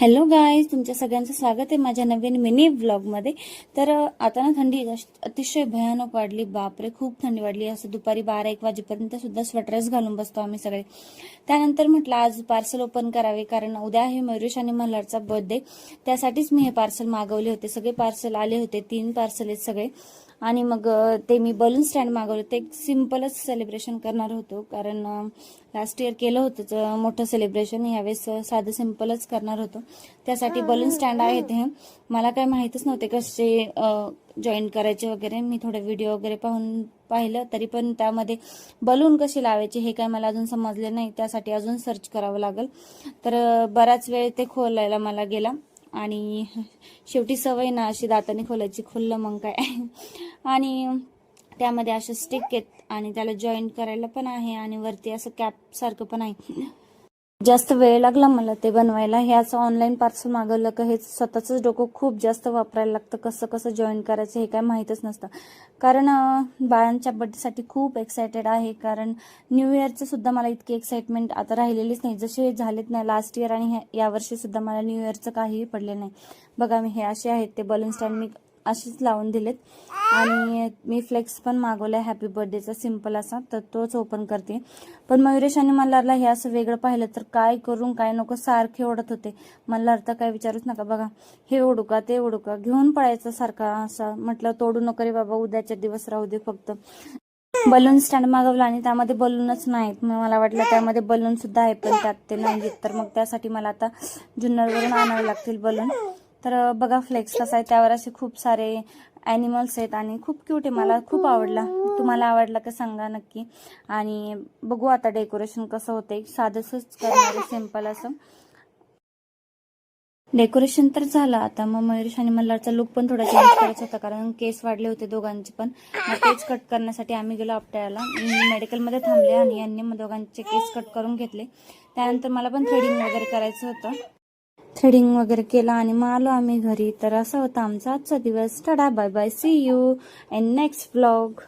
Hello guys, तुमच्या सगळ्यांचं स्वागत आहे माझ्या नवीन मिनी व्लॉगमध्ये। तर आता ना थंडी अतिशय भयानक वाढली, बापरे खूप थंडी वाढली। असं दुपारी 12-1 वाजेपर्यंत सुद्धा स्वेटर्स घालून बसतो आम्ही सगळे। त्यानंतर म्हटलं आज पार्सल ओपन करावे, कारण उद्या आहे मयुरेश आणि मल्हारचा बर्थडे। त्यासाठीच मी हे पार्सल मागवले होते। सगळे पार्सल आले होते, 3 पार्सल आहेत सगळे। आणि मग ते मी बलून स्टँड मागवले होते। एक सिंपलच सेलिब्रेशन करणार होतो, कारण लास्ट इयर केलं होतं मोठं सेलिब्रेशन, यावेळेस साधं सिंपलच करणार होतो। त्यासाठी बलून स्टँड आहेत हे, मला काय माहितच नव्हते कसे जॉईन करायचे वगैरे। मी थोडे व्हिडिओ वगैरे पाहिलं, तरी पण त्यामध्ये बलून कसे लावायचे हे काय मला अजून समजले नाही। त्यासाठी अजून सर्च करावं लागेल। तर बराच वेळ ते खोलायला मला गेला, आणि शेवटी सवय ना अशी दाताने खोलायची, खुल्लं मग काय। आणि त्यामध्ये अशा स्टिक आहेत, आणि त्याला जॉईन करायला पण आहे, आणि वरती असं कॅप सारखं पण आहे। जास्त वेळ लागला मला ते बनवायला। हे असं ऑनलाईन पार्सल मागवलं का हे स्वतःच डोकं खूप जास्त वापरायला लागतं, कसं कसं जॉईन करायचं हे काय माहीतच नसतं। कारण बाळांच्या बर्थडेसाठी खूप एक्सायटेड आहे, कारण न्यू इयरचं सुद्धा मला इतकी एक्साइटमेंट आता राहिलेलीच नाही। जसे झालेत ना लास्ट इयर आणि यावर्षी सुद्धा मला न्यू इयरचं काहीही पडले नाही। बघा, मी हे असे आहेत ते बलून स्टँड मी अशीच लावून दिलेत, आणि मी फ्लेक्स पण मागवलाय हॅपी बर्थडेचा सिंपल असा, तर तोच ओपन करते। पण मयुरेश आणि मल्हारला हे असं वेगळं पाहिलं तर काय करून काय नको सारखे ओढत होते। मल्हार तर काय विचारूच नका, बघा हे ओढू का ते ओढू का घेऊन पळायचं सारखा असा। म्हटलं तोडू नको रे बाबा, उद्याच्या दिवस राहू दे फक्त। बलून स्टँड मागवला आणि त्यामध्ये बलूनच नाहीत, मग मला वाटलं त्यामध्ये बलून सुद्धा आहे, पण त्यात ते नाहीत। तर मग त्यासाठी मला आता जुन्नरवरून आणावे लागतील बलून। तर बघा फ्लेक्स कसा आहे, त्यावर असे खूप सारे ॲनिमल्स आहेत, आणि खूप क्यूट आहे, मला खूप आवडला। तुम्हाला आवडला का सांगा नक्की। आणि बघू आता डेकोरेशन कसं होतंय, साधंच करणार आहे सिंपल असं। डेकोरेशन तर झालं, आता मग मयुरेश आणि मल्हारचा लुक पण थोडा चेंज करायचा होता, कारण केस वाढले होते दोघांचे पण। मग तेच कट करण्यासाठी आम्ही गेलो आपट्याला, मेडिकलमध्ये थांबले, आणि यांनी मग दोघांचे केस कट करून घेतले। त्यानंतर मला पण थ्रेडिंग वगैरे करायचं होतं, थ्रेडिंग वगैरे केला, आणि मग आलो आम्ही घरी। तर असा होता आमचा आजचा दिवस। Tata bye bye, see you in next vlog.